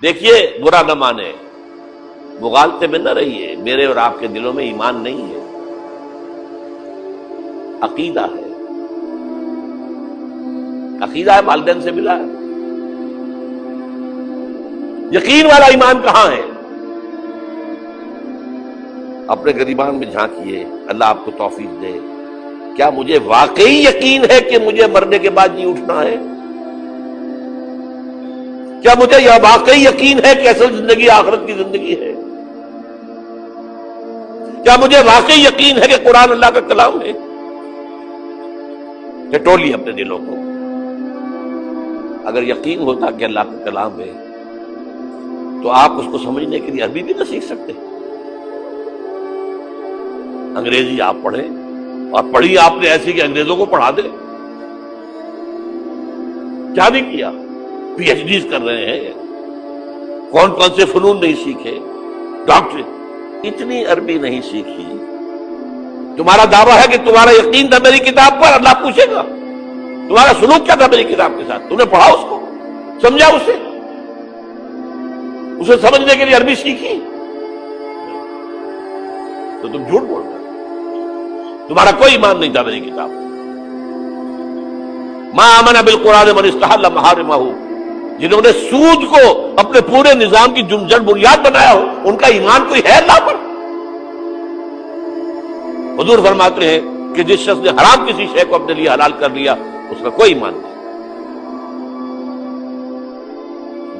دیکھیے برا نہ مانے، مغالطے میں نہ رہیے، میرے اور آپ کے دلوں میں ایمان نہیں ہے، عقیدہ ہے، عقیدہ ہے، والدین سے ملا ہے۔ یقین والا ایمان کہاں ہے؟ اپنے گریبان میں جھانکیے، اللہ آپ کو توفیق دے۔ کیا مجھے واقعی یقین ہے کہ مجھے مرنے کے بعد جی اٹھنا ہے؟ کیا مجھے یہ واقعی یقین ہے کہ اصل زندگی آخرت کی زندگی ہے؟ کیا مجھے واقعی یقین ہے کہ قرآن اللہ کا کلام ہے؟ ٹٹولیے اپنے دلوں کو۔ اگر یقین ہوتا کہ اللہ کا کلام ہے تو آپ اس کو سمجھنے کے لیے عربی بھی نہ سیکھ سکتے؟ انگریزی آپ پڑھیں، اور پڑھی آپ نے ایسی کہ انگریزوں کو پڑھا دے، کیا نہیں کیا؟ پی ایچ ڈیز کر رہے ہیں، کون کون سے فنون نہیں سیکھے، ڈاکٹر، اتنی عربی نہیں سیکھی۔ تمہارا دعویٰ ہے کہ تمہارا یقین تھا میری کتاب پر، اللہ پوچھے گا تمہارا سلوک کیا تھا میری کتاب کے ساتھ؟ تم نے پڑھا اس کو، سمجھا اسے سمجھنے کے لیے عربی سیکھی؟ تو تم جھوٹ بول رہے، تمہارا کوئی ایمان نہیں تھا میری کتاب۔ ما آمن بالقرآن من استحل محارمہ، جنہوں نے سود کو اپنے پورے نظام کی جڑ بنیاد بنایا ہو، ان کا ایمان کوئی ہے اللہ پر؟ حضور فرماتے ہیں کہ جس شخص نے حرام کسی شے کو اپنے لیے حلال کر لیا، اس کا کوئی ایمان نہیں۔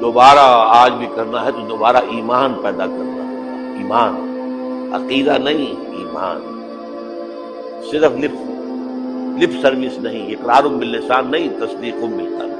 دوبارہ آج بھی کرنا ہے تو دوبارہ ایمان پیدا کرنا ہے، ایمان، عقیدہ نہیں، ایمان۔ صرف لپ سروس نہیں، اقرار باللسان نہیں، تصدیق بالقلب۔